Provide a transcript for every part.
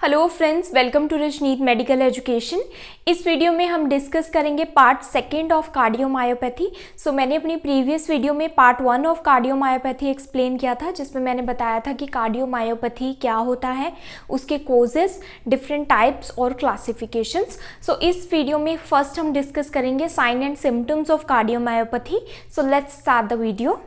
Hello friends, welcome to Rajneet medical education. इस video में हम डिस्कस करेंगे part second of cardiomyopathy. So मैंने अपनी प्रीवियस वीडियो में part one of cardiomyopathy explain किया था, जिसमें मैंने बताया था कि कार्डियोमायोपैथी क्या होता है, उसके कोजेस, डिफरेंट टाइप्स और क्लासिफिकेशंस। सो इस वीडियो में फर्स्ट हम डिस्कस करेंगे sign and symptoms of cardiomyopathy. So let's start the video.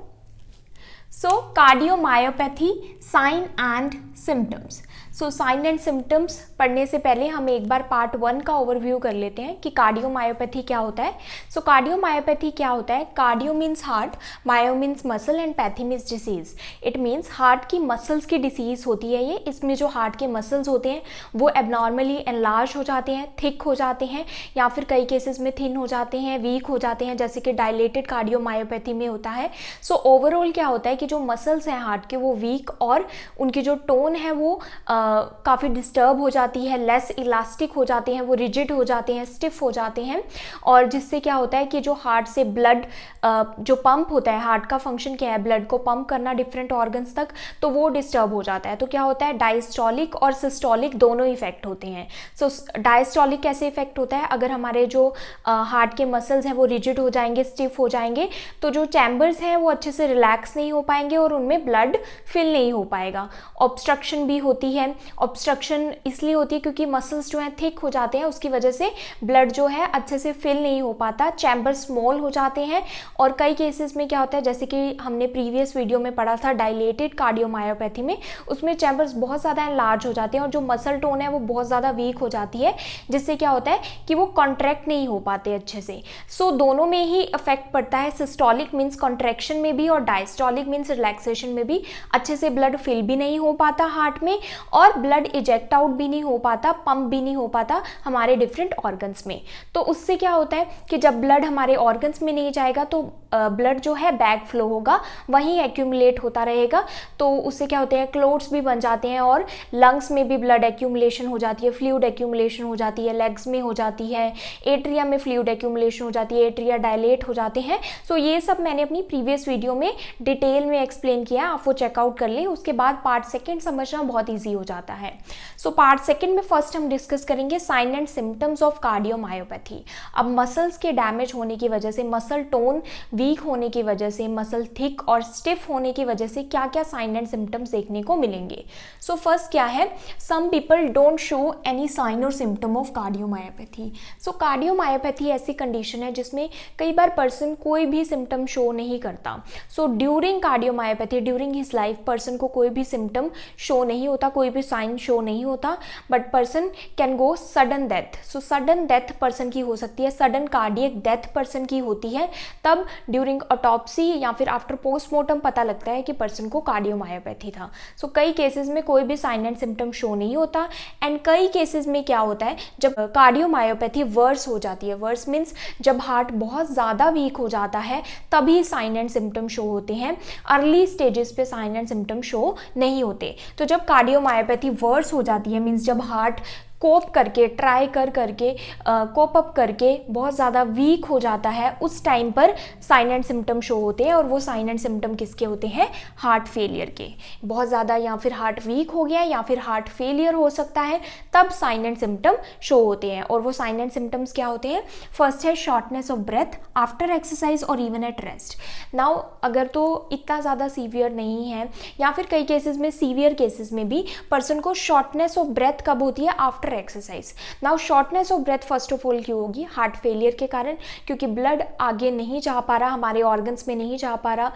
So cardiomyopathy, sign and symptoms. So sign and symptoms पढ़ने से पहले हम एक बार पार्ट वन का ओवरव्यू कर लेते हैं कि कार्डियोमायोपैथी क्या होता है। सो कार्डियोमायोपैथी क्या होता है? Cardio means heart, myo means muscle and pathy means disease. It means heart की मसल्स की डिसीज होती है ये। इसमें जो हार्ट के मसल्स होते हैं वो एबनॉर्मली एनलार्ज हो जाते हैं, थिक हो जाते हैं, या फिर कई केसेस में थिन हो जाते हैं, वीक हो जाते हैं, जैसे कि डायलेटेड कार्डियोमायोपैथी में होता है। सो ओवरऑल क्या होता है कि जो मसल्स हैं हार्ट के वो वीक और उनकी जो टोन है वो काफ़ी डिस्टर्ब हो जाती है, लेस इलास्टिक हो जाते हैं, वो रिजिड हो जाते हैं, स्टिफ हो जाते हैं। और जिससे क्या होता है कि जो हार्ट से ब्लड जो पंप होता है, हार्ट का फंक्शन क्या है, ब्लड को पंप करना डिफरेंट ऑर्गन्स तक, तो वो डिस्टर्ब हो जाता है। तो क्या होता है, डायस्टोलिक और सिस्टोलिक दोनों इफेक्ट होते हैं। सो डायस्टोलिक कैसे इफेक्ट होता है? अगर हमारे जो हार्ट के मसल्स हैं वो रिजिड हो जाएंगे, स्टिफ हो जाएंगे, तो जो चैम्बर्स हैं वो अच्छे से रिलैक्स नहीं हो पाएंगे और उनमें ब्लड फिल नहीं हो पाएगा। ऑब्स्ट्रक्शन भी होती है। ऑब्स्ट्रक्शन इसलिए होती है क्योंकि मसल्स जो हैं थिक हो जाते हैं, उसकी वजह से ब्लड जो है अच्छे से फिल नहीं हो पाता, चैम्बर स्मॉल हो जाते हैं। और कई केसेस में क्या होता है, जैसे कि हमने प्रीवियस वीडियो में पढ़ा था डायलेटेड कार्डियोमायोपैथी में, उसमें चैम्बर्स बहुत ज़्यादा एनलार्ज हो जाते हैं और जो मसल टोन है वो बहुत ज़्यादा वीक हो जाती है, जिससे क्या होता है कि वो कॉन्ट्रैक्ट नहीं हो पाते अच्छे से। सो दोनों में ही इफेक्ट पड़ता है। सिस्टोलिक मीन्स कॉन्ट्रैक्शन में भी और डायस्टोलिक मीन्स रिलैक्सेशन में भी अच्छे से ब्लड फिल भी नहीं हो पाता हार्ट में, और ब्लड इजेक्ट आउट भी नहीं हो पाता, पंप भी नहीं हो पाता हमारे डिफरेंट ऑर्गन्स में। तो उससे क्या होता है कि जब ब्लड हमारे ऑर्गन्स में नहीं जाएगा तो ब्लड जो है बैक फ्लो होगा, वहीं एक्यूमुलेट होता रहेगा। तो उससे क्या होते हैं, क्लोट्स भी बन जाते हैं और लंग्स में भी ब्लड एक्यूमुलेशन हो जाती है, फ्लूइड एक्यूमुलेशन हो जाती है, लेग्स में हो जाती है, एट्रिया में फ्लूइड एक्यूमुलेशन हो जाती है, एट्रिया डायलेट हो जाते हैं। सो ये सब मैंने अपनी प्रीवियस वीडियो में डिटेल में एक्सप्लेन किया, आप वो चेकआउट कर लें। उसके बाद पार्ट सेकेंड समझना बहुत ईजी हो जाता है। सो पार्ट सेकेंड में फर्स्ट हम डिस्कस करेंगे sign and symptoms of cardiomyopathy. अब मसल्स के डैमेज होने की वजह से, मसल टोन वीक होने की वजह से, मसल थिक और स्टिफ होने की वजह से क्या क्या साइन एंड सिम्टम्स देखने को मिलेंगे। सो फर्स्ट क्या है, some people don't show any sign और symptom of cardiomyopathy. So cardiomyopathy ऐसी कंडीशन है जिसमें कई बार पर्सन कोई भी सिम्टम शो नहीं करता। So during cardiomyopathy, during his life, person को कोई भी सिम्टम शो नहीं होता, कोई भी साइन शो नहीं होता, but person can go sudden death. So sudden death person की हो सकती है, सडन कार्डियक डेथ पर्सन की होती है, तब ड्यूरिंग ऑटोप्सी या फिर आफ्टर पोस्टमार्टम पता लगता है कि पर्सन को कार्डियोमायोपैथी था। सो कई केसेस में कोई भी साइन एंड सिम्टम शो नहीं होता। एंड कई केसेस में क्या होता है, जब कार्डियोमायोपैथी वर्स हो जाती है, वर्स मीन्स जब हार्ट बहुत ज़्यादा वीक हो जाता है, तभी साइन एंड सिम्टम शो होते हैं। अर्ली स्टेजेस पे साइन एंड सिम्टम शो नहीं होते। तो जब कार्डियोमायोपैथी वर्स हो जाती है, मीन्स जब हार्ट कोप करके, ट्राई करके कोप अप करके बहुत ज़्यादा वीक हो जाता है, उस टाइम पर साइन एंड सिम्टम शो होते हैं। और वो साइन एंड सिम्टम किसके होते हैं? हार्ट फेलियर के। बहुत ज़्यादा या फिर हार्ट वीक हो गया या फिर हार्ट फेलियर हो सकता है, तब साइन एंड सिम्टम शो होते हैं। और वो साइन एंड सिम्टम्स क्या होते हैं? फर्स्ट है shortness of breath after exercise और इवन एट रेस्ट। नाउ अगर तो इतना ज़्यादा सीवियर नहीं है, या फिर कई केसेस में, सीवियर केसेस में भी पर्सन को शॉर्टनेस ऑफ ब्रेथ कब होती है? After exercise. Now shortness of breath first of all क्यों होगी? हार्ट फेलियर के कारण, क्योंकि ब्लड आगे नहीं जा पा रहा, हमारे ऑर्गन्स में नहीं जा पा रहा,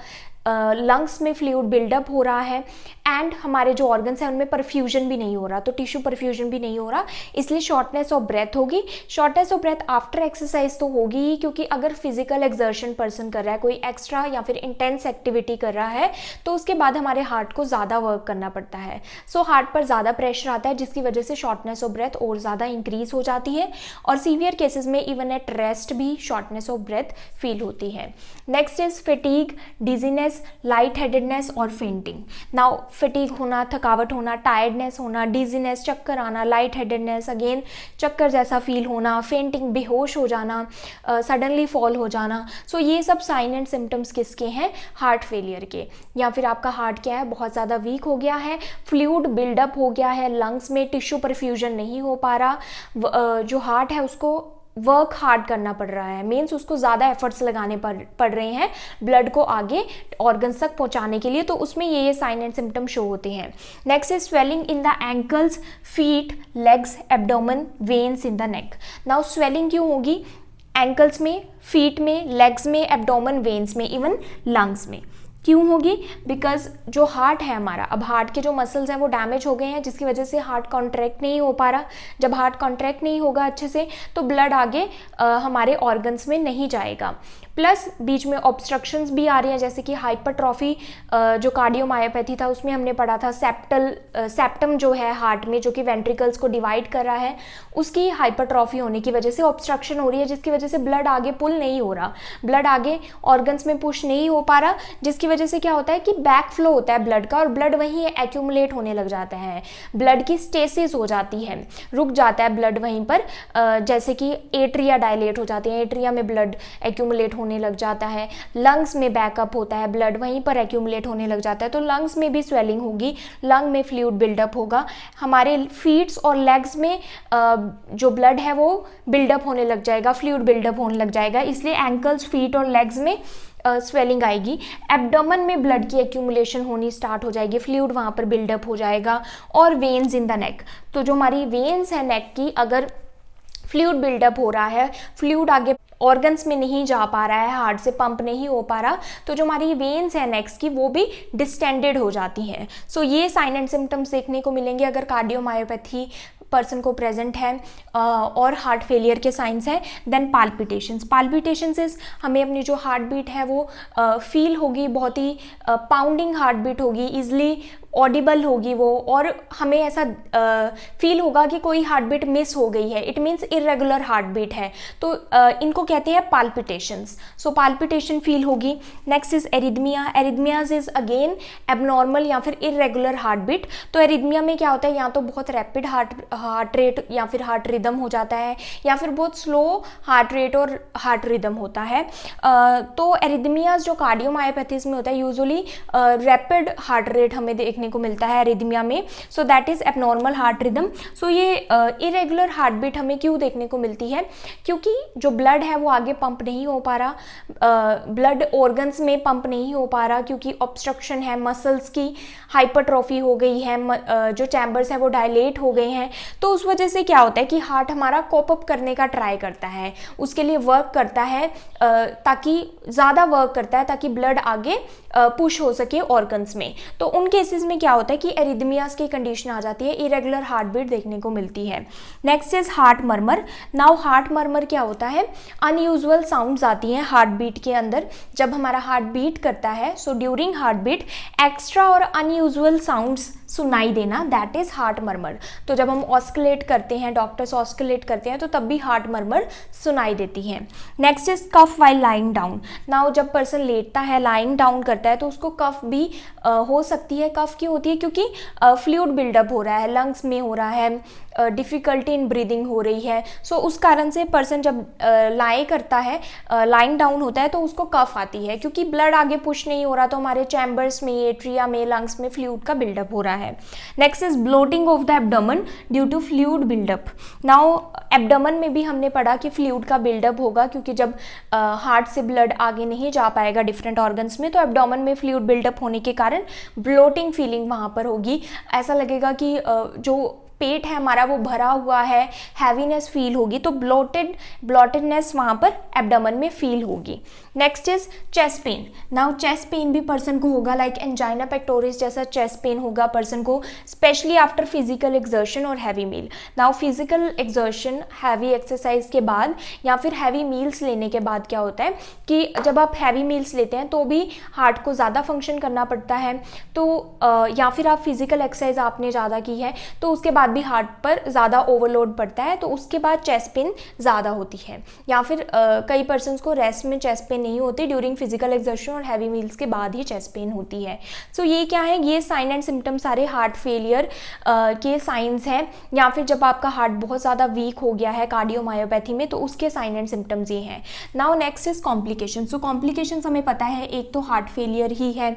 लंग्स में फ्लूइड बिल्डअप हो रहा है, एंड हमारे जो ऑर्गन्स हैं उनमें परफ्यूजन भी नहीं हो रहा, तो टिश्यू परफ्यूजन भी नहीं हो रहा, इसलिए शॉर्टनेस ऑफ ब्रेथ होगी। Shortness of breath after exercise तो होगी ही, क्योंकि अगर फिजिकल एक्सर्शन पर्सन कर रहा है, कोई एक्स्ट्रा या फिर इंटेंस एक्टिविटी कर रहा है, तो उसके बाद हमारे हार्ट को ज़्यादा वर्क करना पड़ता है। सो हार्ट पर ज़्यादा प्रेशर आता है, जिसकी वजह से शॉर्टनेस ऑफ ब्रेथ और ज़्यादा इंक्रीज हो जाती है। और सीवियर केसेस में इवन एट रेस्ट भी शॉर्टनेस ऑफ ब्रेथ फील होती है। Next is fatigue, dizziness, fatigueness, light headedness और फेंटिंग। नाउ फटीग होना, थकावट होना, टायर्डनेस होना, डिजीनेस, चक्कर आना, लाइट हेडेडनेस अगेन चक्कर जैसा फील होना, फेंटिंग बेहोश हो जाना, सडनली फॉल हो जाना। सो ये सब साइन एंड सिम्टम्स किसके हैं? हार्ट फेलियर के। या फिर आपका हार्ट क्या है? बहुत ज़्यादा वीक हो गया है, फ्लूइड बिल्डअप हो गया है, लंग्स में टिश्यू परफ्यूजन नहीं हो पा रहा, जो हार्ट है उसको वर्क हार्ड करना पड़ रहा है, मीन्स उसको ज़्यादा एफर्ट्स लगाने पड़ रहे हैं ब्लड को आगे ऑर्गन्स तक पहुंचाने के लिए, तो उसमें ये साइन एंड सिम्टम शो होते हैं। Next is swelling in the ankles, feet, legs, abdomen, veins in the neck. Now swelling क्यों होगी? एंकल्स में, फीट में, लेग्स में, एब्डोमेन, वेन्स में, इवन लंग्स में। क्यों होगी? बिकॉज जो हार्ट है हमारा, अब हार्ट के जो मसल्स हैं वो डैमेज हो गए हैं, जिसकी वजह से हार्ट कॉन्ट्रैक्ट नहीं हो पा रहा। जब हार्ट कॉन्ट्रैक्ट नहीं होगा अच्छे से तो ब्लड आगे हमारे ऑर्गन्स में नहीं जाएगा। प्लस बीच में ऑब्स्ट्रक्शंस भी आ रही हैं, जैसे कि हाइपरट्रॉफी, जो कार्डियोमायोपैथी था उसमें हमने पढ़ा था, सेप्टम जो है हार्ट में, जो कि वेंट्रिकल्स को डिवाइड कर रहा है, उसकी हाइपरट्रॉफी होने की वजह से ऑब्स्ट्रक्शन हो रही है, जिसकी वजह से ब्लड आगे पुल नहीं हो रहा, ब्लड आगे ऑर्गन्स में पुश नहीं हो पा रहा, जिसकी वजह से क्या होता है कि बैक फ्लो होता है ब्लड का और ब्लड वहीं एक्यूमुलेट होने लग जाता है, ब्लड की स्टेसिस हो जाती है, रुक जाता है ब्लड वहीं पर, जैसे कि एट्रिया डायलेट हो जाते हैं, एट्रिया में ब्लड एक्यूमुलेट होने लग जाता है, लंग्स में बैकअप होता है, ब्लड वहीं पर एक्यूमुलेट होने लग जाता है, तो लंग्स में भी स्वेलिंग होगी, लंग में फ्लूइड बिल्डअप होगा, हमारे फीट्स और लेग्स में जो ब्लड है वो बिल्डअप होने लग जाएगा, फ्लूइड बिल्डअप होने लग जाएगा, इसलिए एंकल्स, फीट और लेग्स में स्वेलिंग आएगी। एब्डोमेन में ब्लड की एक्यूमुलेशन होनी स्टार्ट हो जाएगी, फ्लूइड वहाँ पर बिल्डअप हो जाएगा, और वेन्स इन द नेक, तो जो हमारी वेन्स है नेक की, अगर फ्लूइड बिल्डअप हो रहा है, फ्लूइड आगे ऑर्गन्स में नहीं जा पा रहा है, हार्ट से पंप नहीं हो पा रहा, तो जो हमारी वेन्स है नेक्स की वो भी डिस्टेंडेड हो जाती हैं। सो ये साइन एंड सिम्टम्स देखने को मिलेंगे अगर कार्डियोमायोपैथी पर्सन को प्रेजेंट है और हार्ट फेलियर के साइंस हैं। देन पाल्पिटेशंस इज हमें अपनी जो हार्ट बीट है वो फील होगी, बहुत ही पाउंडिंग हार्ट बीट होगी, ईजिली ऑडिबल होगी वो, और हमें ऐसा फील होगा कि कोई हार्ट बीट मिस हो गई है, it means irregular heart beat है, तो इनको कहते हैं पाल्पिटेशंस। सो पाल्पिटेशन फील होगी। Next is arrhythmia. Arrhythmias is again abnormal या फिर इरेगुलर हार्ट बीट। तो एरिथमिया में क्या होता है, या तो बहुत रैपिड हार्ट रेट या फिर हार्ट रिदम हो जाता है, या फिर बहुत स्लो हार्ट रेट और हार्ट रिदम होता है। तो एरिथमियाज जो कार्डियोमायोपैथीज में होता है यूजुअली रैपिड हार्ट रेट हमें देखने को मिलता है एरिथमिया में, so that is abnormal heart rhythm. So ये इरेगुलर हार्ट बीट हमें क्यों देखने को मिलती है, क्योंकि जो ब्लड है वो आगे पंप नहीं हो पा रहा, ब्लड ऑर्गन्स में पंप नहीं हो पा रहा, क्योंकि ऑब्स्ट्रक्शन है, मसल्स की हाइपरट्रॉफी हो गई है, जो चैम्बर्स हैं वो डायलेट हो गए हैं, तो उस वजह से क्या होता है कि हार्ट हमारा कोप अप करने का ट्राई करता है, उसके लिए वर्क करता है, ताकि ज़्यादा वर्क करता है ताकि ब्लड आगे पुश हो सके ऑर्गन्स में। तो उन केसेस में क्या होता है कि एरिथमियास की कंडीशन आ जाती है, इरेगुलर हार्ट बीट देखने को मिलती है। Next is heart murmur. Now heart murmur क्या होता है, अनयूजुअल साउंड्स आती हैं हार्ट बीट के अंदर जब हमारा हार्ट बीट करता है। So during heart beat extra और अनयूजुअल साउंड्स सुनाई देना, दैट इज हार्ट मर्मर। तो जब हम ऑस्कुलेट करते हैं, डॉक्टर्स ऑस्कुलेट करते हैं, तो तब भी हार्ट मर्मर सुनाई देती है। Next is cough while lying down. Now जब पर्सन लेटता है, लाइंग डाउन करता है, तो उसको कफ भी हो सकती है। कफ क्यों होती है, क्योंकि फ्लूइड बिल्डअप हो रहा है, लंग्स में हो रहा है, डिफ़िकल्टी इन ब्रीदिंग हो रही है। सो उस कारण से पर्सन जब लाई करता है, लाइंग डाउन होता है, तो उसको कफ आती है, क्योंकि ब्लड आगे पुश नहीं हो रहा, तो हमारे चैम्बर्स में, एट्रिया में, लंग्स में फ्लूइड का बिल्डअप हो रहा है। Next is bloating of the abdomen due to fluid buildup. Now abdomen में भी हमने पढ़ा कि फ्लूइड का बिल्डअप होगा, क्योंकि जब हार्ट से ब्लड आगे नहीं जा पाएगा डिफरेंट ऑर्गन्स में, तो एब्डोमेन में फ्लूइड बिल्डअप होने के कारण ब्लोटिंग फीलिंग वहाँ पर होगी। ऐसा लगेगा कि जो पेट है हमारा वो भरा हुआ है, हैवीनेस फील होगी, तो ब्लोटेडनेस वहाँ पर एब्डोमेन में फील होगी। Next is chest pain. Now chest pain भी पर्सन को होगा, लाइक एंजाइना पेक्टोरिस जैसा चेस्ट पेन होगा पर्सन को, स्पेशली आफ्टर फिजिकल एक्सर्शन और heavy meal. Now physical exertion, heavy exercise के बाद या फिर हैवी मील्स लेने के बाद क्या होता है कि जब आप हैवी मील्स लेते हैं तो भी हार्ट को ज़्यादा फंक्शन करना पड़ता है, तो या फिर आप फिजिकल एक्सरसाइज आपने ज़्यादा की है तो उसके बाद बाद भी हार्ट पर ज़्यादा ओवरलोड पड़ता है तो उसके बाद चेस्ट पेन ज़्यादा होती है, या फिर कई पर्सन्स को रेस्ट में चेस्ट पेन नहीं होती, ड्यूरिंग फिजिकल एक्सर्शन और हैवी मील्स के बाद ही चेस्ट पेन होती है। सो ये क्या है, ये साइन एंड सिम्टम्स सारे हार्ट फेलियर के साइंस हैं, या फिर जब आपका हार्ट बहुत ज़्यादा वीक हो गया है कार्डियोमायोपैथी में तो उसके साइन एंड सिम्टम्स ये हैं। Now next is complication. So complications हमें पता है एक तो हार्ट फेलियर ही है,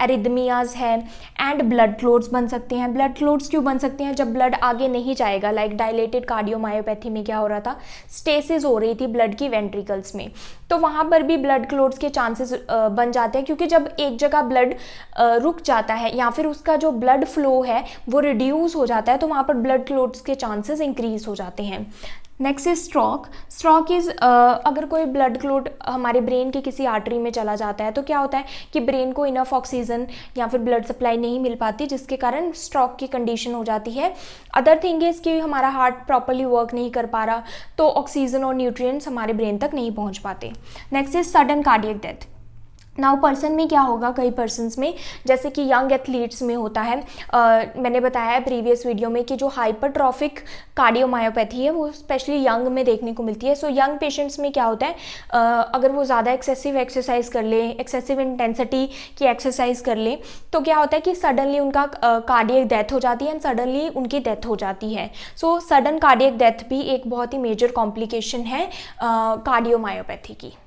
एरिथमियाज है एंड ब्लड क्लोट्स बन सकते हैं। ब्लड क्लोट्स क्यों बन सकते हैं, जब ब्लड आगे नहीं जाएगा, लाइक डायलेटेड कार्डियोमायोपैथी में क्या हो रहा था, स्टेसिस हो रही थी ब्लड की वेंट्रिकल्स में, तो वहाँ पर भी ब्लड क्लोट्स के चांसेस बन जाते हैं, क्योंकि जब एक जगह ब्लड रुक जाता है या फिर उसका जो ब्लड फ्लो है वो रिड्यूस हो जाता है तो वहाँ पर ब्लड क्लोट्स के चांसेस इंक्रीज हो जाते हैं। Next is stroke. Stroke is अगर कोई ब्लड क्लोट हमारे ब्रेन की किसी आर्टरी में चला जाता है तो क्या होता है कि ब्रेन को इनफ ऑक्सीजन या फिर ब्लड सप्लाई नहीं मिल पाती, जिसके कारण स्ट्रोक की कंडीशन हो जाती है। अदर थिंग इज़ कि हमारा हार्ट प्रॉपरली वर्क नहीं कर पा रहा तो ऑक्सीजन और न्यूट्रिएंट्स हमारे ब्रेन तक नहीं पहुंच पाते। Next is sudden cardiac death. Now person में क्या होगा, कई पर्सन्स में जैसे कि यंग एथलीट्स में होता है, मैंने बताया है प्रीवियस वीडियो में कि जो हाइपरट्रॉफिक कार्डियोमायोपैथी है वो स्पेशली यंग में देखने को मिलती है। सो यंग पेशेंट्स में क्या होता है, अगर वो ज़्यादा एक्सेसिव एक्सरसाइज कर ले, एक्सेसिव इंटेंसिटी की एक्सरसाइज कर ले तो क्या होता है कि सडनली उनका कार्डियक डेथ हो जाती है एंड सडनली उनकी डेथ हो जाती है। सो सडन कार्डियक डेथ भी एक बहुत ही मेजर कॉम्प्लिकेशन है कार्डियोमायोपैथी की।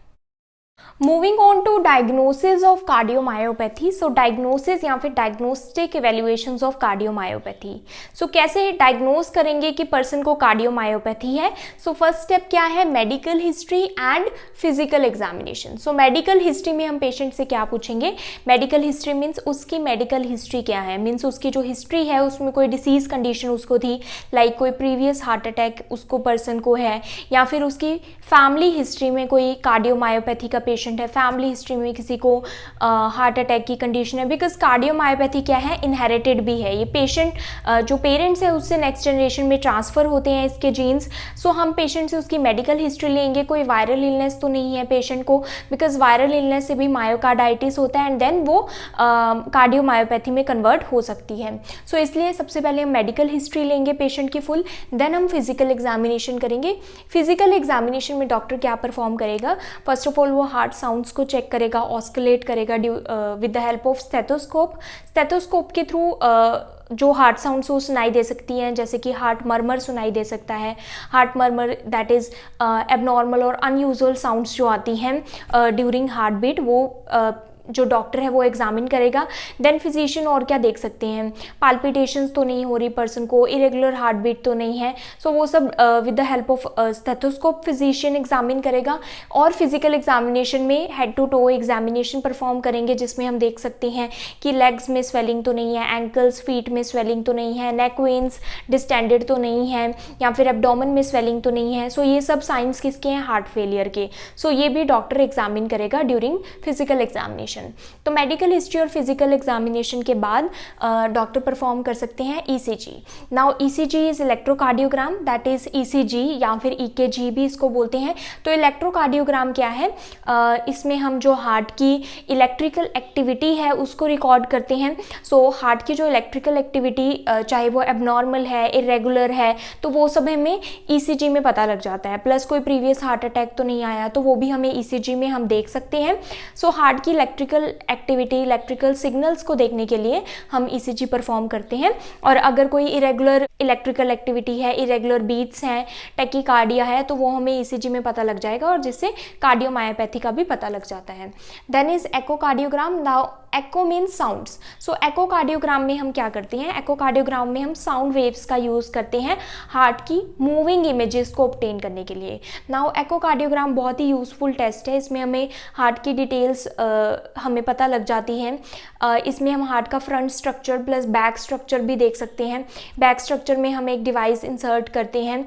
Moving on to diagnosis of cardiomyopathy. So diagnosis या फिर diagnostic evaluations of cardiomyopathy. So कैसे डायग्नोस करेंगे कि पर्सन को कार्डियोमायोपैथी है। सो फर्स्ट स्टेप क्या है, medical history and physical examination. So medical history में हम पेशेंट से क्या पूछेंगे, मेडिकल हिस्ट्री मीन्स उसकी मेडिकल हिस्ट्री क्या है, मीन्स उसकी जो हिस्ट्री है उसमें कोई डिसीज कंडीशन उसको थी, लाइक कोई प्रीवियस हार्ट अटैक उसको पर्सन को है, या फिर उसकी फैमिली हिस्ट्री में कोई कार्डियोमायोपैथी का पेशेंट है, फैमिली हिस्ट्री में किसी को हार्ट अटैक की कंडीशन है। बिकॉज कार्डियोमायोपैथी क्या है, इनहेरिटेड भी है, ये पेशेंट जो पेरेंट्स है उससे नेक्स्ट जनरेशन में ट्रांसफर होते हैं इसके जीन्स। सो हम पेशेंट से उसकी मेडिकल हिस्ट्री लेंगे, कोई वायरल इलनेस तो नहीं है पेशेंट को, बिकॉज वायरल इलनेस से भी मायोकार्डाइटिस होता है एंड देन वो कार्डियोमायोपैथी में कन्वर्ट हो सकती है। सो इसलिए सबसे पहले हम मेडिकल हिस्ट्री लेंगे पेशेंट की फुल, देन हम फिजिकल एग्जामिनेशन करेंगे। फिजिकल एग्जामिनेशन में डॉक्टर क्या परफॉर्म करेगा, फर्स्ट ऑफ ऑल वो हार्ट साउंड्स को चेक करेगा, ऑस्कुलेट करेगा with the help of stethoscope. Stethoscope के थ्रू जो हार्ट साउंड्स वो सुनाई दे सकती हैं, जैसे कि हार्ट मर्मर सुनाई दे सकता है, heart murmur that is abnormal और अनयूजुअल साउंड्स जो आती हैं ड्यूरिंग हार्ट बीट, वो जो डॉक्टर है वो एग्जामिन करेगा। देन फिजिशियन और क्या देख सकते हैं, पाल्पिटेशंस तो नहीं हो रही पर्सन को, इरेगुलर हार्ट बीट तो नहीं है, सो वो सब with the help of stethoscope physician examine करेगा। और फिजिकल एग्जामिनेशन में head to toe examination perform करेंगे, जिसमें हम देख सकते हैं कि लेग्स में स्वेलिंग तो नहीं है, एंकल्स फीट में स्वेलिंग तो नहीं है, नेक वेन्स डिस्टेंडेड तो नहीं है, या फिर एब्डोमेन में स्वेलिंग तो नहीं है। सो ये सब साइंस किसके हैं, हार्ट फेलियर के। सो ये भी डॉक्टर एग्जामिन करेगा ड्यूरिंग फिजिकल एग्जामिनेशन। तो मेडिकल हिस्ट्री और फिजिकल एग्जामिनेशन के बाद डॉक्टर परफॉर्म कर सकते हैं ECG. Now ECG is electrocardiogram, that is ECG या फिर ईकेजी भी इसको बोलते हैं। तो इलेक्ट्रोकार्डियोग्राम क्या है, इसमें हम जो हार्ट की इलेक्ट्रिकल एक्टिविटी है उसको रिकॉर्ड करते हैं। सो हार्ट की जो इलेक्ट्रिकल एक्टिविटी चाहे वो एबनॉर्मल है, इरेगुलर है, तो वो सब हमें ईसीजी में पता लग जाता है। प्लस कोई प्रीवियस हार्ट अटैक तो नहीं आया तो वो भी हमें ईसीजी में हम देख सकते हैं। सो हार्ट की इलेक्ट्रिकल एक्टिविटी, इलेक्ट्रिकल सिग्नल्स को देखने के लिए हम ईसीजी परफॉर्म करते हैं। और अगर कोई इरेगुलर इलेक्ट्रिकल एक्टिविटी है, इरेगुलर बीट्स हैं, टैकीकार्डिया है, तो वो हमें ईसीजी में पता लग जाएगा और जिससे कार्डियोमायोपैथी का भी पता लग जाता है। Then is echocardiogram. Now echo means sounds. So echocardiogram में हम क्या करते हैं, एकोकार्डियोग्राम में हम साउंड वेव्स का यूज़ करते हैं हार्ट की मूविंग इमेजेस को ऑब्टेन करने के लिए। नाउ एकोकार्डियोग्राम बहुत ही यूज़फुल टेस्ट है, इसमें हमें हार्ट की डिटेल्स हमें पता लग जाती हैं। इसमें हम हार्ट का front structure plus back structure भी देख सकते हैं। बैक स्ट्रक्चर में हम एक डिवाइस इंसर्ट करते हैं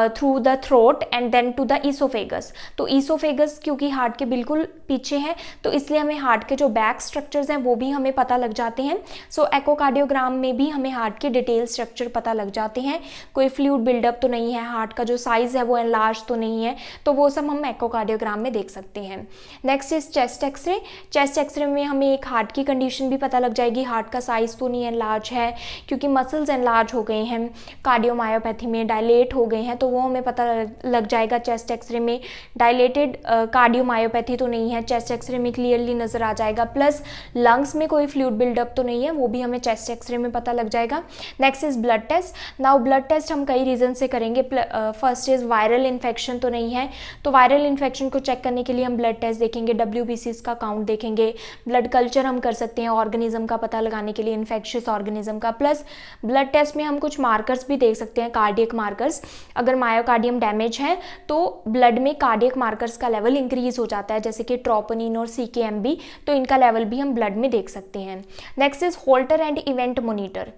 through the throat and then to the oesophagus. तो ईसोफेगस क्योंकि हार्ट के बिल्कुल पीछे है तो इसलिए हमें हार्ट के जो बैक स्ट्रक्चर्स स्ट्रक्चर्स हैं वो भी हमें पता लग जाते हैं। सो ईकोकार्डियोग्राम में भी हमें हार्ट के डिटेल स्ट्रक्चर पता लग जाते हैं, कोई फ्लूइड बिल्डअप तो नहीं है, हार्ट का जो साइज़ है वो एनलार्ज तो नहीं है, तो वो सब हम ईकोकार्डियोग्राम में देख सकते हैं। Next is chest x-ray. Chest x-ray में हमें एक हार्ट की कंडीशन भी पता लग जाएगी, हार्ट का साइज़ तो नहीं एनलार्ज है क्योंकि मसल्स एनलार्ज हो गए हैं कार्डियोमायोपैथी में, डायलेट हो गए हैं, तो वो हमें पता लग जाएगा चेस्ट एक्सरे में। डायलेटेड कार्डियोमायोपैथी तो नहीं है, चेस्ट एक्सरे में क्लियरली नज़र आ जाएगा। प्लस लंग्स में कोई फ्लूइड बिल्डअप तो नहीं है, वो भी हमें चेस्ट एक्सरे में पता लग जाएगा। Next is blood test. Now blood test हम कई रीज़न से करेंगे। फर्स्ट इज वायरल इन्फेक्शन तो नहीं है, तो वायरल इन्फेक्शन को चेक करने के लिए हम ब्लड टेस्ट देखेंगे, WBCs का काउंट देखेंगे, ब्लड कल्चर हम कर सकते हैं ऑर्गेनिज्म का पता लगाने के लिए, इन्फेक्शियस ऑर्गेनिज्म का। प्लस ब्लड टेस्ट में हम कुछ मार्कर्स भी देख सकते हैं, कार्डियक मार्कर्स। अगर मायोकार्डियम डैमेज है तो ब्लड में कार्डियक मार्कर्स का लेवल इंक्रीज हो जाता है, जैसे कि ट्रोपोनिन और CKMB, तो इनका लेवल भी हम ब्लड में देख सकते हैं। Next is Holter and event monitor.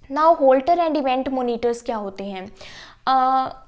Now Holter and event monitors क्या होते हैं?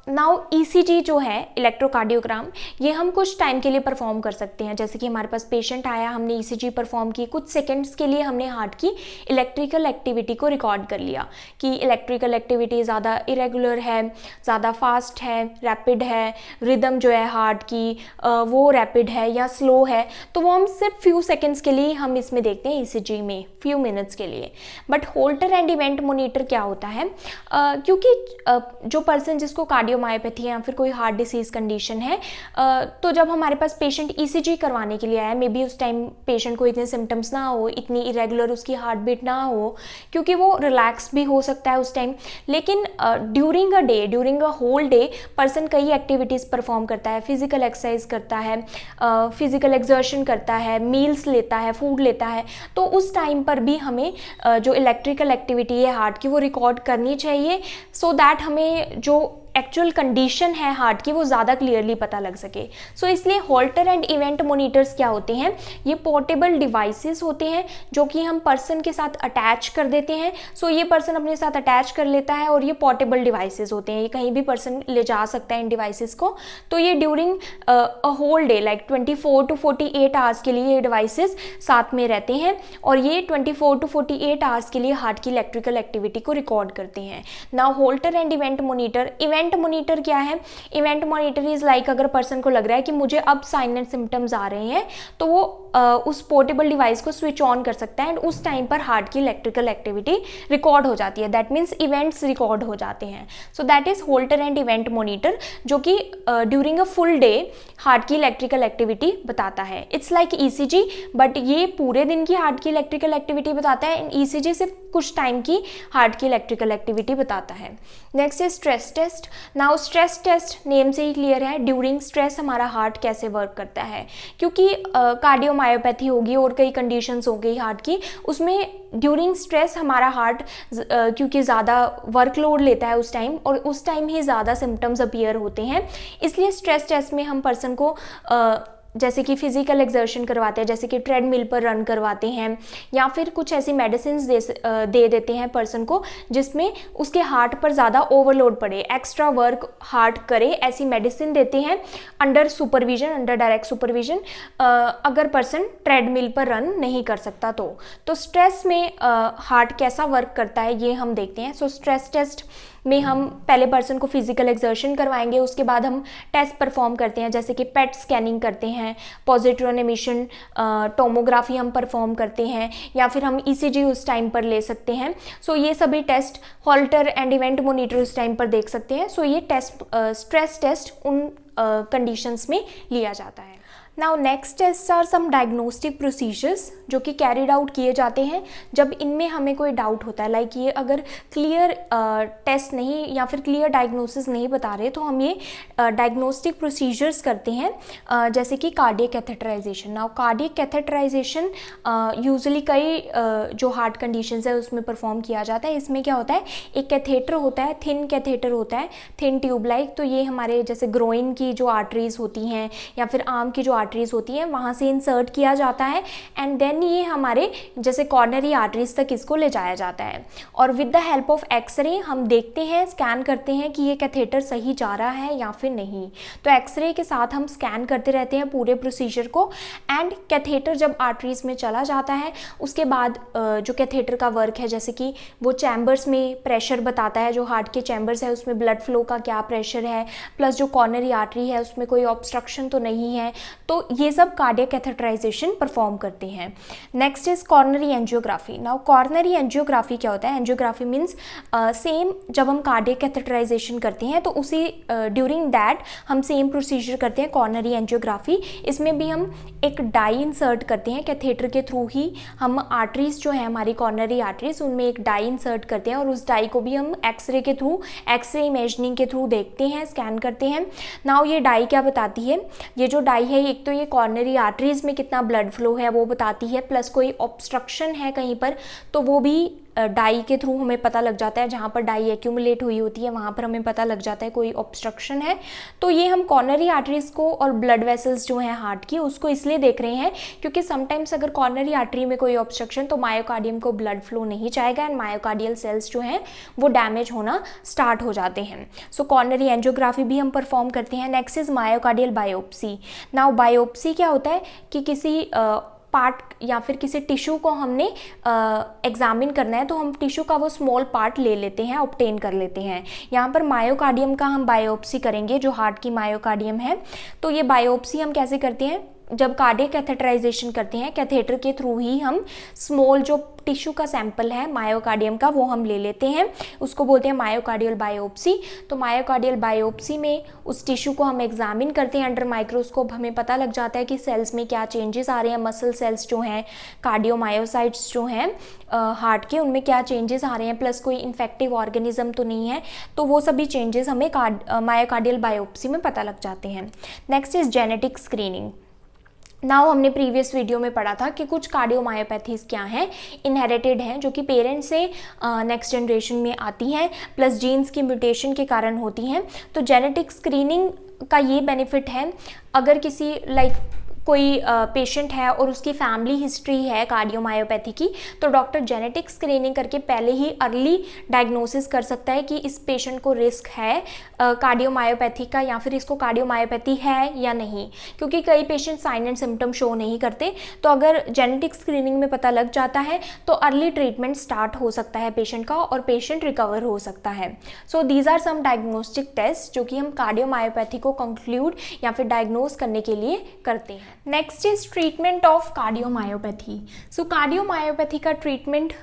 नाउ ECG जो है इलेक्ट्रोकार्डियोग्राम, ये हम कुछ टाइम के लिए परफॉर्म कर सकते हैं। जैसे कि हमारे पास पेशेंट आया, हमने ECG परफॉर्म की, कुछ सेकंड्स के लिए हमने हार्ट की इलेक्ट्रिकल एक्टिविटी को रिकॉर्ड कर लिया कि इलेक्ट्रिकल एक्टिविटी ज़्यादा इरेगुलर है, ज़्यादा फास्ट है, रैपिड है, रिदम जो है हार्ट की वो रैपिड है या स्लो है, तो वो हम सिर्फ फ्यू सेकेंड्स के लिए हम इसमें देखते हैं ECG में, फ्यू मिनट्स के लिए। But Holter and event monitor क्या होता है? क्योंकि जो पर्सन जिसको कार्डियोमायोपैथी है या फिर कोई हार्ट डिसीज कंडीशन है, तो जब हमारे पास पेशेंट ECG करवाने के लिए आया, मे बी उस टाइम पेशेंट को इतने सिम्टम्स ना हो, इतनी इरेगुलर उसकी हार्ट बीट ना हो, क्योंकि वो रिलैक्स भी हो सकता है उस टाइम। लेकिन during a whole day person कई एक्टिविटीज़ परफॉर्म करता है, फिजिकल एक्सरसाइज करता है, फिजिकल एक्सर्शन करता है, मील्स लेता है, फूड लेता है, तो उस टाइम पर भी हमें जो इलेक्ट्रिकल एक्टिविटी है हार्ट की वो रिकॉर्ड करनी चाहिए, सो दैट हमें जो एक्चुअल कंडीशन है हार्ट की वो ज़्यादा क्लियरली पता लग सके। सो इसलिए होल्टर एंड इवेंट मोनीटर्स क्या होते हैं? ये पोर्टेबल डिवाइसेस होते हैं जो कि हम पर्सन के साथ अटैच कर देते हैं। सो ये पर्सन अपने साथ अटैच कर लेता है और ये पोर्टेबल डिवाइसेस होते हैं, ये कहीं भी पर्सन ले जा सकता है इन डिवाइसेस को। तो ये during a whole day like 24 to 48 hours के लिए ये डिवाइसेस साथ में रहते हैं और ये 24 to 48 आवर्स के लिए हार्ट की इलेक्ट्रिकल एक्टिविटी को रिकॉर्ड करते हैं। Now Holter and event monitor. Event monitor क्या है? इवेंट मोनीटर इज लाइक अगर पर्सन को लग रहा है कि मुझे अब साइन एंड सिम्टम्स आ रहे हैं, तो वो उस पोर्टेबल डिवाइस को स्विच ऑन कर सकता है एंड उस टाइम पर हार्ट की इलेक्ट्रिकल एक्टिविटी रिकॉर्ड हो जाती है। दैट मीन्स इवेंट्स रिकॉर्ड हो जाते हैं। सो that is Holter and event monitor, जो कि during a full day heart की इलेक्ट्रिकल एक्टिविटी बताता है। इट्स लाइक ECG, बट ये पूरे दिन की हार्ट की इलेक्ट्रिकल एक्टिविटी बताता है एंड ECG सिर्फ कुछ टाइम की हार्ट की इलेक्ट्रिकल एक्टिविटी बताता है। Next is stress test. Now stress test name से ही क्लियर है, ड्यूरिंग स्ट्रेस हमारा हार्ट कैसे वर्क करता है, क्योंकि कार्डियोमायोपैथी होगी और कई कंडीशंस हो गई हार्ट की, उसमें ड्यूरिंग स्ट्रेस हमारा हार्ट क्योंकि ज़्यादा वर्कलोड लेता है उस टाइम और उस टाइम ही ज़्यादा सिम्टम्स अपीयर होते हैं। इसलिए स्ट्रेस टेस्ट में हम पर्सन को जैसे कि फिजिकल एक्सर्शन करवाते हैं, जैसे कि ट्रेडमिल पर रन करवाते हैं या फिर कुछ ऐसी मेडिसिन दे देते हैं पर्सन को जिसमें उसके हार्ट पर ज़्यादा ओवरलोड पड़े, एक्स्ट्रा वर्क हार्ट करे, ऐसी मेडिसिन देते हैं under supervision, under direct supervision, अगर पर्सन ट्रेडमिल पर रन नहीं कर सकता तो स्ट्रेस में हार्ट कैसा वर्क करता है ये हम देखते हैं। सो स्ट्रेस टेस्ट में हम पहले पर्सन को फिजिकल एक्सर्शन करवाएंगे, उसके बाद हम टेस्ट परफॉर्म करते हैं, जैसे कि पेट स्कैनिंग करते हैं, पॉजिट्रॉन एमिशन टोमोग्राफी हम परफॉर्म करते हैं या फिर हम ECG उस टाइम पर ले सकते हैं। सो ये सभी test Holter and event monitor उस टाइम पर देख सकते हैं। सो ये टेस्ट स्ट्रेस टेस्ट उन कंडीशंस में लिया जाता है। Now next test are some diagnostic procedures जो कि कैरिड आउट किए जाते हैं जब इनमें हमें कोई डाउट होता है, लाइक ये अगर क्लियर टेस्ट नहीं या फिर क्लियर डायग्नोसिस नहीं बता रहे तो हम ये डायग्नोस्टिक प्रोसीजर्स करते हैं, जैसे कि cardiac catheterisation. Now cardiac catheterisation usually कई जो हार्ट कंडीशंस है उसमें परफॉर्म किया जाता है। इसमें क्या होता है, एक कैथेटर होता है, थिन कैथेटर होता है, थिन ट्यूब लाइक, तो ये हमारे जैसे ग्रोइन की जो आर्टरीज होती हैं या फिर आर्म की जो आर्टरीज होती हैं वहाँ से इंसर्ट किया जाता है एंड देन ये हमारे जैसे कॉर्नरी आर्टरीज तक इसको ले जाया जाता है। और with the help of x-ray हम देखते हैं, स्कैन करते हैं कि ये कैथेटर सही जा रहा है या फिर नहीं। तो एक्सरे के साथ हम स्कैन करते रहते हैं पूरे प्रोसीजर को एंड कैथेटर जब आर्टरीज में चला जाता है उसके बाद जो कैथेटर का वर्क है जैसे कि वो चैम्बर्स में प्रेशर बताता है, जो हार्ट के चैम्बर्स है उसमें ब्लड फ्लो का क्या प्रेशर है, प्लस जो कॉर्नरी आर्टरी है उसमें कोई ऑब्स्ट्रक्शन तो नहीं है, तो ये सब कार्डियक कैथेटराइजेशन परफॉर्म करते हैं। Next is coronary angiography. Now coronary angiography क्या होता है? एंजियोग्राफी मीन्स सेम जब हम कार्डियक कैथेटराइजेशन करते हैं तो उसी ड्यूरिंग दैट हम सेम प्रोसीजर करते हैं कॉर्नरी एंजियोग्राफी। इसमें भी हम एक डाई इंसर्ट करते हैं कैथेटर के थ्रू ही, हम आर्टरीज जो है हमारी कॉर्नरी आर्टरीज उनमें एक डाई इंसर्ट करते हैं और उस डाई को भी हम एक्सरे के थ्रू, एक्सरे इमेजिंग के थ्रू देखते हैं, स्कैन करते हैं। नाउ ये डाई क्या बताती है? ये जो डाई है एक तो ये कॉर्नरी आर्टरीज में कितना ब्लड फ्लो है वो बताती है, प्लस कोई ऑब्स्ट्रक्शन है कहीं पर तो वो भी डाई के थ्रू हमें पता लग जाता है। जहाँ पर डाई एक्यूमुलेट हुई होती है वहाँ पर हमें पता लग जाता है कोई ऑब्स्ट्रक्शन है। तो ये हम कॉर्नरी आर्टरीज को और ब्लड वेसल्स जो हैं हार्ट की उसको इसलिए देख रहे हैं क्योंकि समटाइम्स अगर कॉर्नरी आर्टरी में कोई ऑब्स्ट्रक्शन तो मायोकार्डियम को ब्लड फ्लो नहीं जाएगा एंड मायोकार्डियल सेल्स जो हैं वो डैमेज होना स्टार्ट हो जाते हैं। सो कॉर्नरी एंजियोग्राफी भी हम परफॉर्म करते हैं। Next is myocardial biopsy. Now biopsy क्या होता है कि किसी पार्ट या फिर किसी टिश्यू को हमने एग्जामिन करना है तो हम टिश्यू का वो स्मॉल पार्ट ले लेते हैं, ऑब्टेन कर लेते हैं। यहाँ पर मायोकार्डियम का हम बायोप्सी करेंगे, जो हार्ट की मायोकार्डियम है। तो ये बायोप्सी हम कैसे करते हैं? जब कार्डियक कैथेटराइजेशन करते हैं कैथेटर के थ्रू ही हम स्मॉल जो टिश्यू का सैंपल है मायोकार्डियम का वो हम ले लेते हैं, उसको बोलते हैं मायोकार्डियल बायोप्सी। तो मायोकार्डियल बायोप्सी में उस टिश्यू को हम एग्जामिन करते हैं अंडर माइक्रोस्कोप, हमें पता लग जाता है कि सेल्स में क्या चेंजेस आ रहे हैं, मसल सेल्स जो हैं, कार्डियोमायोसाइट्स जो हैं हार्ट के उनमें क्या चेंजेस आ रहे हैं, प्लस कोई इन्फेक्टिव ऑर्गेनिज्म तो नहीं है, तो वो सभी चेंजेस हमें मायोकार्डियल बायोप्सी में पता लग जाते हैं। Next is genetic screening. Now हमने प्रीवियस वीडियो में पढ़ा था कि कुछ कार्डियोमायोपैथीज क्या हैं, इनहेरिटेड हैं, जो कि पेरेंट्स से नेक्स्ट जनरेशन में आती हैं, प्लस जीन्स की म्यूटेशन के कारण होती हैं। तो जेनेटिक स्क्रीनिंग का ये बेनिफिट है, अगर किसी कोई पेशेंट है और उसकी फैमिली हिस्ट्री है कार्डियोमायोपैथी की, तो डॉक्टर जेनेटिक स्क्रीनिंग करके पहले ही अर्ली डायग्नोसिस कर सकता है कि इस पेशेंट को रिस्क है कार्डियोमायोपैथी का या फिर इसको कार्डियोमायोपैथी है या नहीं, क्योंकि कई patient sign and symptom show नहीं करते। तो अगर जेनेटिक स्क्रीनिंग में पता लग जाता है तो अर्ली ट्रीटमेंट स्टार्ट हो सकता है पेशेंट का और पेशेंट रिकवर हो सकता है। So these are some diagnostic test जो कि हम कार्डियोमायोपैथी को कंक्लूड या फिर डायग्नोज करने के लिए करते हैं। Next is treatment of cardiomyopathy. So cardiomyopathy का treatment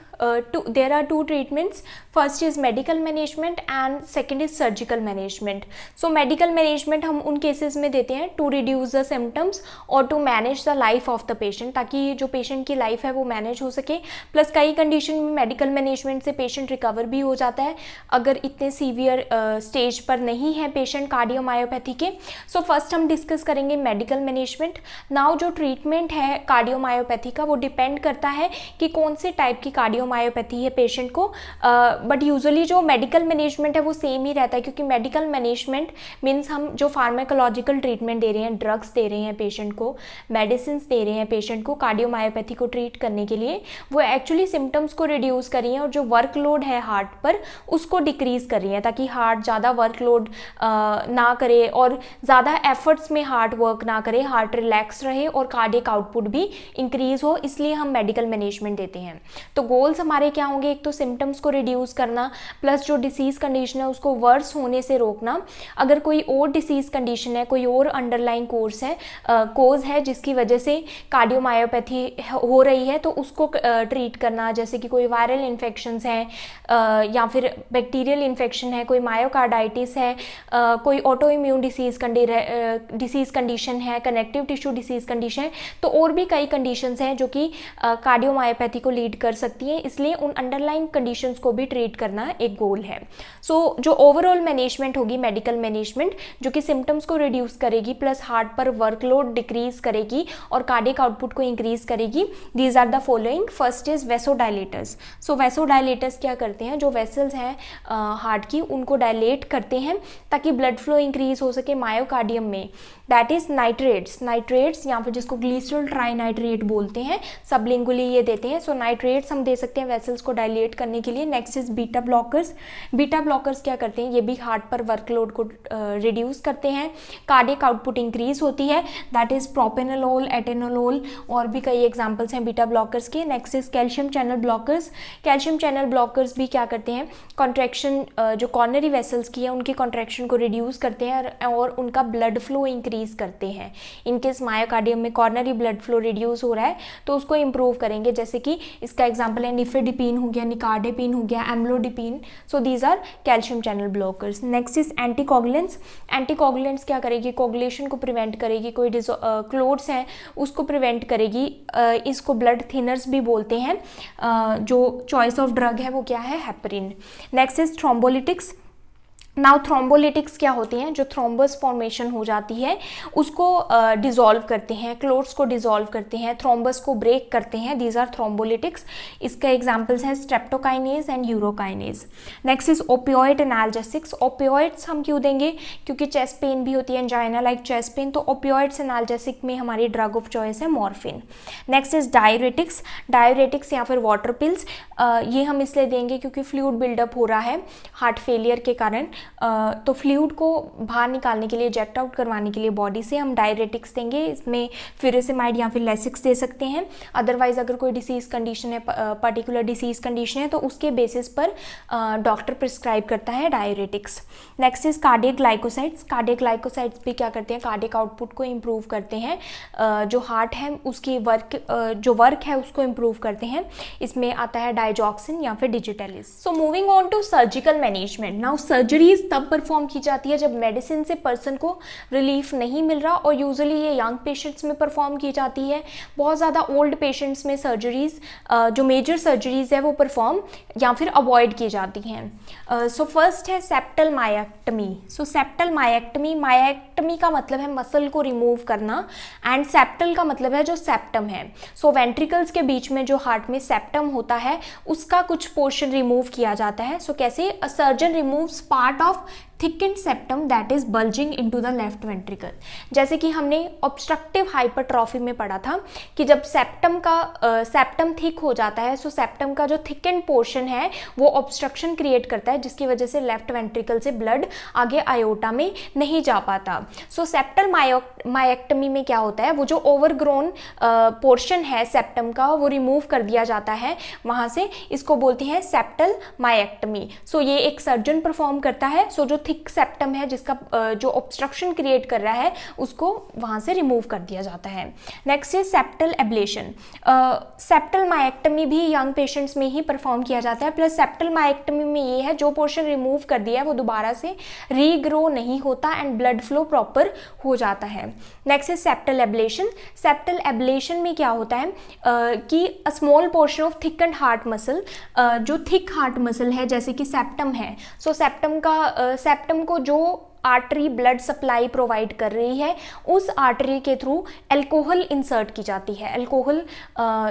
there are two treatments. First is medical management and second is surgical management. So medical management हम उन cases में देते हैं to reduce the symptoms और to manage the life of the patient, ताकि जो patient की life है वो manage हो सके। प्लस कई condition में medical management से patient recover भी हो जाता है अगर इतने severe stage पर नहीं है patient कार्डियोमायोपैथी के। So first हम discuss करेंगे medical management. Now जो treatment है कार्डियोमायोपैथी का वो depend करता है कि कौन से type की मायोपैथी है पेशेंट को, बट यूजुअली जो मेडिकल मैनेजमेंट है वो सेम ही रहता है, क्योंकि मेडिकल मैनेजमेंट मीन्स हम जो फार्माकोलॉजिकल ट्रीटमेंट दे रहे हैं, ड्रग्स दे रहे हैं पेशेंट को, मेडिसिन दे रहे हैं पेशेंट को कार्डियोमायोपैथी को ट्रीट करने के लिए, वो एक्चुअली सिम्टम्स को रिड्यूस कर रही हैं और जो वर्कलोड है हार्ट पर उसको डिक्रीज कर रही है, ताकि हार्ट ज़्यादा वर्कलोड ना करे और ज़्यादा एफर्ट्स में हार्ट वर्क ना करे, हार्ट रिलैक्स रहे और कार्डियक आउटपुट भी इंक्रीज हो, इसलिए हम मेडिकल मैनेजमेंट देते हैं। तो गोल्स हमारे क्या होंगे? एक तो सिम्टम्स को रिड्यूस करना, प्लस जो डिसीज कंडीशन है उसको वर्स होने से रोकना। अगर कोई और डिसीज कंडीशन है, कोई और अंडरलाइन कोज है जिसकी वजह से कार्डियोमायोपैथी हो रही है, तो उसको ट्रीट करना, जैसे कि कोई वायरल इन्फेक्शंस हैं या फिर बैक्टीरियल इन्फेक्शन है, कोई मायोकार्डाइटिस है, कोई ऑटो इम्यून डिसीज कंडीशन है, कनेक्टिव टिश्यू डिसीज कंडीशन है, तो और भी कई कंडीशंस हैं जो कि कार्डियोमायोपैथी को लीड कर सकती हैं। इसलिए उन अंडरलाइंग कंडीशंस को भी ट्रीट करना एक गोल है। सो जो ओवरऑल मैनेजमेंट होगी, मेडिकल मैनेजमेंट, जो कि सिम्टम्स को रिड्यूस करेगी प्लस हार्ट पर वर्कलोड डिक्रीज करेगी और कार्डियक आउटपुट को इंक्रीज करेगी। These are the following. First is vasodilators. So vasodilators क्या करते हैं, जो वेसल्स हैं हार्ट की उनको डायलेट करते हैं ताकि ब्लड फ्लो इंक्रीज हो सके मायोकार्डियम में। दैट इज नाइट्रेट्स या फिर जिसको ग्लिसरॉल ट्राइनाइट्रेट बोलते हैं, सबलिंगुअली ये देते हैं। सो नाइट्रेट्स हम दे सकते हैं वेसल्स को डायलेट करने के लिए। Next is beta blockers. Beta blockers क्या करते हैं, ये भी हार्ट पर वर्कलोड को रिड्यूस करते हैं, कार्डियक आउटपुट इंक्रीज होती है। दैट इज प्रोपेनोलोल, एटेनोलोल, और भी कई एग्जांपल्स हैं बीटा ब्लॉकर्स के। Next is calcium channel blockers. Calcium channel blockers भी क्या करते हैं, कॉन्ट्रैक्शन जो कॉर्नरी वेसल्स की है उनकी कॉन्ट्रैक्शन को रिड्यूस करते हैं और उनका ब्लड फ्लो इंक्रीज करते हैं। इनकेस मायोकार्डियम में कॉर्नरी ब्लड फ्लो रिड्यूस हो रहा है तो उसको इंप्रूव करेंगे, जैसे कि इसका एग्जांपल है निफेडिपिन हो गया, निकार्डेपिन हो गया, amlodipine. So these are calcium channel blockers. Next is anticoagulants. Anticoagulants क्या करेगी, कोगुलेशन को प्रिवेंट करेगी, कोई क्लोट्स हैं उसको प्रिवेंट करेगी। इसको ब्लड थिनर्स भी बोलते हैं। जो चॉइस ऑफ ड्रग है वो क्या है, heparin. Next is thrombolytics. Now thrombolytics क्या होती हैं, जो थ्रोम्बस फॉर्मेशन हो जाती है उसको डिसॉल्व करते हैं, क्लोट्स को डिसॉल्व करते हैं, थ्रोम्बस को ब्रेक करते हैं। These are thrombolytics. इसके एग्जांपल्स हैं streptokinase and urokinase. Next is opioid analgesics. Opioids हम क्यों देंगे, क्योंकि चेस्ट पेन भी होती है, एंजाइना लाइक चेस्ट पेन, तो ओपियोइड्स एनाल्जेसिक में हमारी ड्रग ऑफ चॉइस है morphine. Next is diuretics. Diuretics या फिर वाटर पिल्स, ये हम इसलिए देंगे क्योंकि फ्लूइड बिल्डअप हो रहा है हार्ट फेलियर के कारण, तो फ्लूइड को बाहर निकालने के लिए, इजेक्ट आउट करवाने के लिए बॉडी से हम डायरेटिक्स देंगे। इसमें फिरेसिमाइड या फिर लेसिक्स दे सकते हैं। अदरवाइज अगर कोई डिसीज कंडीशन है, पर्टिकुलर डिसीज कंडीशन है, तो उसके बेसिस पर डॉक्टर प्रिस्क्राइब करता है diuretics. Next is cardiac glycosides. Cardiac glycosides भी क्या करते हैं, कार्डियक आउटपुट को इम्प्रूव करते हैं, जो हार्ट है उसकी वर्क है उसको इम्प्रूव करते हैं। इसमें आता है डाइजॉक्सिन या फिर digitalis. So moving on to surgical management. Now surgeries तब परफॉर्म की जाती है जब मेडिसिन से पर्सन को रिलीफ नहीं मिल रहा, और यूजुअली ये यंग पेशेंट्स में परफॉर्म की जाती है। बहुत ज़्यादा ओल्ड पेशेंट्स में सर्जरीज, जो मेजर सर्जरीज है वो परफॉर्म या फिर अवॉइड की जाती हैं। सो फर्स्ट है सेप्टल मायक्टमी। सो सेप्टल मायक्टमी, मायक्टमी का मतलब है मसल को रिमूव करना, एंड सेप्टल का मतलब है जो सेप्टम है। सो वेंट्रिकल्स के बीच में जो हार्ट में सेप्टम होता है उसका कुछ पोर्शन रिमूव किया जाता है। सो कैसे, अ surgeon removes part of thickened septum that is bulging into the left ventricle। जैसे कि हमने ऑब्स्ट्रक्टिव हाइपरट्रॉफी में पढ़ा था कि जब सेप्टम थिक हो जाता है, सो सेप्टम का जो थिकेंड पोर्शन है वो ऑब्स्ट्रक्शन क्रिएट करता है, जिसकी वजह से लेफ्ट वेंट्रिकल से ब्लड आगे आयोटा में नहीं जा पाता। सो सेप्टल मायक्टमी में क्या होता है, वो जो ओवरग्रोन पोर्शन है सेप्टम का वो रिमूव कर दिया जाता है वहाँ से, इसको बोलते हैं सेप्टल मायक्टमी। सो ये एक सर्जन परफॉर्म करता है। सो जो थिक सेप्टम है जिसका जो ऑब्स्ट्रक्शन क्रिएट कर रहा है उसको वहां से रिमूव कर दिया जाता है। Next is septal ablation. Septal myectomy भी यंग पेशेंट्स में ही परफॉर्म किया जाता है, प्लस सेप्टल मायक्टमी में ये है जो पोर्शन रिमूव कर दिया है वो दोबारा से रीग्रो नहीं होता एंड ब्लड फ्लो प्रॉपर हो जाता है। Next is septal ablation. Septal ablation में क्या होता है कि a small portion of thickened heart muscle, जो थिक हार्ट मसल है जैसे कि सेप्टम है, सो सेप्टम को जो आर्टरी ब्लड सप्लाई प्रोवाइड कर रही है उस आर्टरी के थ्रू अल्कोहल इंसर्ट की जाती है। अल्कोहल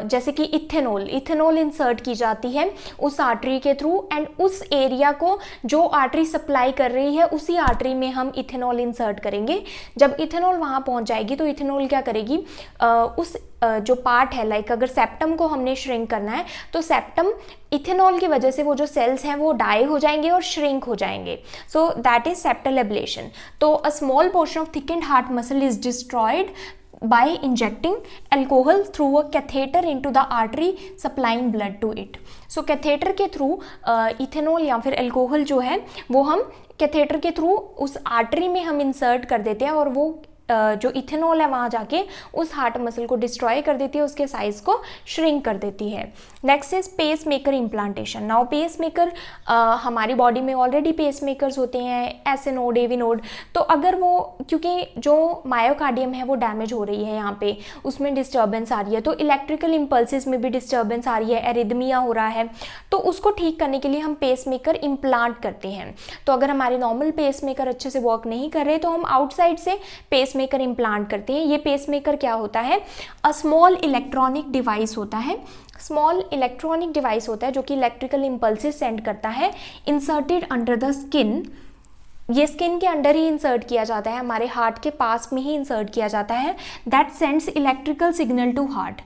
जैसे कि इथेनॉल इंसर्ट की जाती है उस आर्टरी के थ्रू, एंड उस एरिया को जो आर्टरी सप्लाई कर रही है उसी आर्टरी में हम इथेनॉल इंसर्ट करेंगे। जब इथेनॉल वहाँ पहुँच जाएगी तो इथेनॉल क्या करेगी, उस जो पार्ट है, लाइक अगर सेप्टम को हमने श्रिंक करना है तो सेप्टम इथेनॉल की वजह से वो जो सेल्स हैं वो डाई हो जाएंगे और श्रिंक हो जाएंगे। So that is septal ablation. तो a small portion of thickened heart muscle is destroyed by injecting alcohol through a catheter into the artery supplying blood to it। So catheter के through ethanol या फिर alcohol जो है वो हम catheter के through उस आर्टरी में हम इंसर्ट कर देते हैं और वो जो इथेनॉल है वहाँ जाके उस हार्ट मसल को डिस्ट्रॉय कर देती है, उसके साइज को श्रिंक कर देती है। Next is pacemaker implantation. Now pacemaker, हमारी बॉडी में ऑलरेडी पेस मेकर्स होते हैं, एसए नोड, एवी नोड। तो अगर वो, क्योंकि जो मायोकार्डियम है वो डैमेज हो रही है, यहाँ पे उसमें डिस्टर्बेंस आ रही है, तो इलेक्ट्रिकल इम्पल्सेस में भी डिस्टर्बेंस आ रही है, एरिदमिया हो रहा है, तो उसको ठीक करने के लिए हम पेस मेकर इम्प्लांट करते हैं। तो अगर हमारे नॉर्मल पेस मेकर अच्छे से वर्क नहीं कर रहे तो हम आउटसाइड से पेस मेकर इम्प्लांट करते हैं। ये पेस मेकर क्या होता है? अ स्मॉल इलेक्ट्रॉनिक डिवाइस होता है, स्मॉल इलेक्ट्रॉनिक डिवाइस होता है जो कि इलेक्ट्रिकल इम्पल्सेस सेंड करता है, इंसर्टेड अंडर द स्किन। ये स्किन के अंडर ही इंसर्ट किया जाता है, हमारे हार्ट के पास में ही इंसर्ट किया जाता है। That sends electrical signal to heart.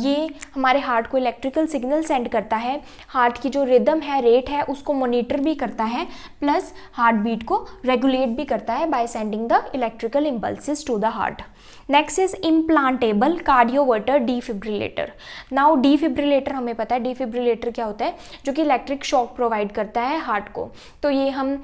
ये हमारे हार्ट को इलेक्ट्रिकल सिग्नल सेंड करता है, हार्ट की जो रिदम है, रेट है, उसको मॉनिटर भी करता है, प्लस हार्ट बीट को रेगुलेट भी करता है by sending the electrical impulses to the heart. Next is implantable cardioverter defibrillator. Now defibrillator, हमें पता है डिफिब्रिलेटर क्या होता है, जो कि इलेक्ट्रिक शॉक प्रोवाइड करता है हार्ट को। तो ये हम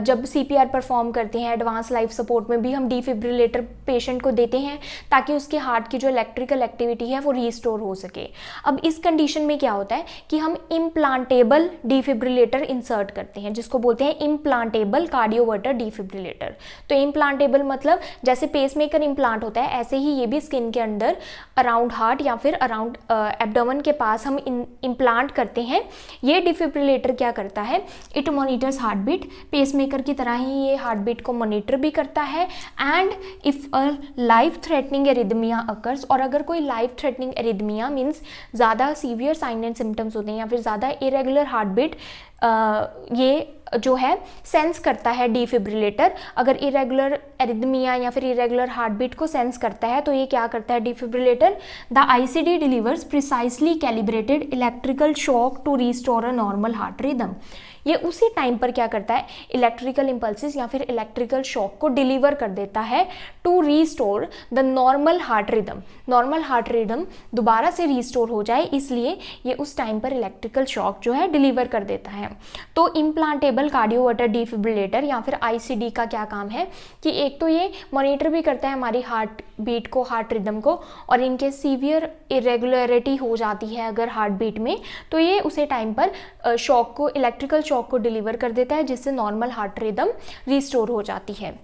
जब सीपीआर परफॉर्म करते हैं, एडवांस लाइफ सपोर्ट में भी हम डिफिब्रिलेटर पेशेंट को देते हैं ताकि उसके हार्ट की जो इलेक्ट्रिकल एक्टिविटी है वो रीस्टोर हो सके। अब इस कंडीशन में क्या होता है कि हम इम्प्लांटेबल डिफिब्रिलेटर इंसर्ट करते हैं, जिसको बोलते हैं इम्प्लांटेबल कार्डियोवर्टर डिफिब्रिलेटर। तो इम्प्लांटेबल मतलब जैसे पेसमेकर इम्प्लांट होता है, ऐसे ही ये भी स्किन के अंदर अराउंड हार्ट या फिर अराउंड एब्डोमेन के पास हम इम्प्लांट करते हैं। ये डिफिब्रिलेटर क्या करता है? It monitors heart beat, pacemaker की तरह ही ये हार्ट बीट को मॉनिटर भी करता है। And if a life threatening arrhythmia occurs, और अगर कोई लाइफ थ्रेटनिंग एरिदमिया मीन्स ज़्यादा सीवियर साइन एंड सिम्टम्स होते हैं या फिर ज़्यादा इरेगुलर हार्ट बीट, ये जो है सेंस करता है डिफिब्रिलेटर। अगर इरेगुलर एरिदमिया या फिर इरेगुलर हार्ट बीट को सेंस करता है तो ये क्या करता है defibrillator? The ICD delivers precisely calibrated electrical shock to restore a normal heart rhythm. ये उसी टाइम पर क्या करता है? इलेक्ट्रिकल इम्पल्सेस या फिर इलेक्ट्रिकल शॉक को डिलीवर कर देता है to restore the normal heart rhythm. Normal heart rhythm दोबारा से रीस्टोर हो जाए, इसलिए ये उस टाइम पर इलेक्ट्रिकल शॉक जो है डिलीवर कर देता है। तो इम्प्लांटेबल कार्डियोवर्टर डिफिब्रिलेटर या फिर आईसीडी का क्या काम है कि एक तो ये मॉनिटर भी करता है हमारी हार्ट बीट को, हार्ट रिदम को, और इनके सीवियर इरेगुलरिटी हो जाती है अगर हार्ट बीट में, तो ये उसे टाइम पर शॉक को, इलेक्ट्रिकल शॉक को डिलीवर कर देता है, जिससे नॉर्मल हार्ट रिदम रिस्टोर हो जाती है।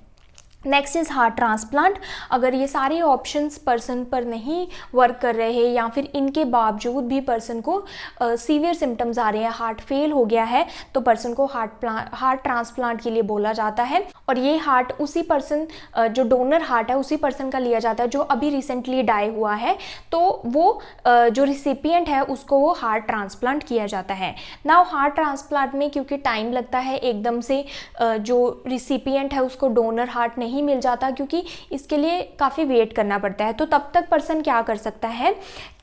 Next is heart transplant. अगर ये सारे ऑप्शंस पर्सन पर नहीं वर्क कर रहे हैं या फिर इनके बावजूद भी पर्सन को सीवियर सिम्टम्स आ रहे हैं, हार्ट फेल हो गया है, तो पर्सन को हार्ट ट्रांसप्लांट के लिए बोला जाता है। और ये हार्ट उसी पर्सन, जो डोनर हार्ट है उसी पर्सन का लिया जाता है जो अभी रिसेंटली डाई हुआ है, तो वो जो रिसिपिएंट है उसको वो हार्ट ट्रांसप्लांट किया जाता है। नाउ हार्ट ट्रांसप्लांट में क्योंकि टाइम लगता है, एकदम से जो रिसिपिएंट है उसको डोनर हार्ट नहीं मिल जाता, क्योंकि इसके लिए काफ़ी वेट करना पड़ता है। तो तब तक पर्सन क्या कर सकता है?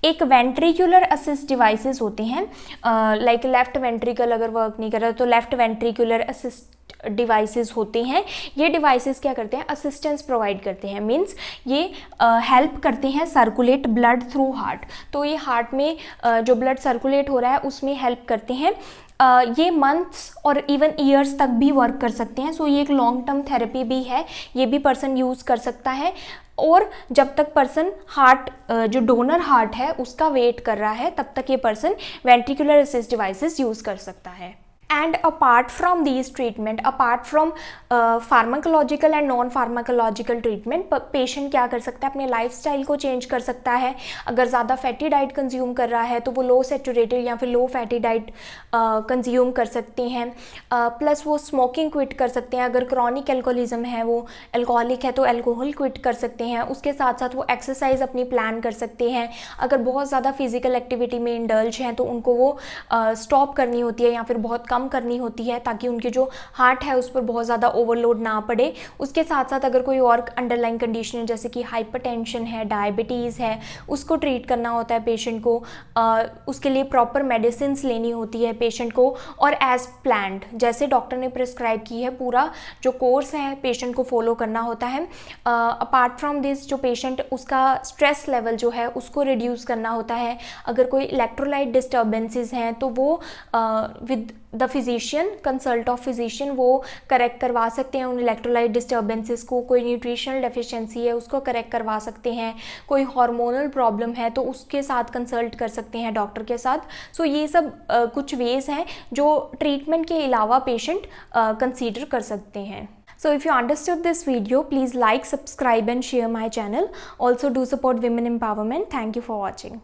एक वेंट्रिकुलर असिस्ट डिवाइसेस होते हैं, लाइक लेफ्ट वेंट्रिकल अगर वर्क नहीं कर रहा तो लेफ्ट वेंट्रिकुलर असिस्ट डिवाइसेस होते हैं। ये डिवाइसेस क्या करते हैं? असिस्टेंस प्रोवाइड करते हैं, मींस ये हेल्प करते हैं सर्कुलेट ब्लड थ्रू हार्ट। तो ये हार्ट में जो ब्लड सर्कुलेट हो रहा है उसमें हेल्प करते हैं। ये मंथ्स और इवन ईयर्स तक भी वर्क कर सकते हैं। सो ये एक लॉन्ग टर्म थेरेपी भी है, ये भी पर्सन यूज़ कर सकता है। और जब तक पर्सन हार्ट, जो डोनर हार्ट है उसका वेट कर रहा है, तब तक ये person ventricular assist devices use कर सकता है। And apart from these treatment, apart from pharmacological and non pharmacological treatment, patient क्या कर सकता है? अपने लाइफस्टाइल को चेंज कर सकता है। अगर ज़्यादा फैटी डाइट कंज्यूम कर रहा है तो वो लो सैचुरेटेड या फिर लो फैटी डाइट कंज्यूम कर सकते हैं। प्लस वो स्मोकिंग क्विट कर सकते हैं। अगर क्रॉनिक एल्कोहलिज्म है, वो एल्कोहलिक है, तो एल्कोहल क्विट कर सकते हैं। उसके साथ साथ वो एक्सरसाइज अपनी प्लान कर सकते हैं। अगर बहुत ज़्यादा फिजिकल एक्टिविटी में इंडल्ज हैं तो उनको वो स्टॉप करनी होती है या फिर बहुत कम करनी होती है, ताकि उनके जो हार्ट है उस पर बहुत ज़्यादा ओवरलोड ना पड़े। उसके साथ साथ अगर कोई और अंडरलाइन कंडीशन है जैसे कि हाइपरटेंशन है, डायबिटीज़ है, उसको ट्रीट करना होता है पेशेंट को। उसके लिए प्रॉपर मेडिसिन लेनी होती है पेशेंट को, और एज प्लान्ड जैसे डॉक्टर ने प्रिस्क्राइब की है पूरा जो कोर्स है पेशेंट को फॉलो करना होता है। अपार्ट फ्रॉम दिस जो पेशेंट, उसका स्ट्रेस लेवल जो है उसको रिड्यूस करना होता है। अगर कोई इलेक्ट्रोलाइट डिस्टर्बेंसेस हैं तो वो with the physician, consult of physician, वो करेक्ट करवा सकते हैं उन इलेक्ट्रोलाइट डिस्टर्बेंसेस को। कोई न्यूट्रिशनल डेफिशिएंसी है उसको करेक्ट करवा सकते हैं, कोई हार्मोनल प्रॉब्लम है तो उसके साथ कंसल्ट कर सकते हैं डॉक्टर के साथ। सो ये सब कुछ वेज हैं जो ट्रीटमेंट के अलावा पेशेंट कंसीडर कर सकते हैं। So if you understood this video, please like, subscribe and share my channel. Also do support women empowerment. Thank you for watching.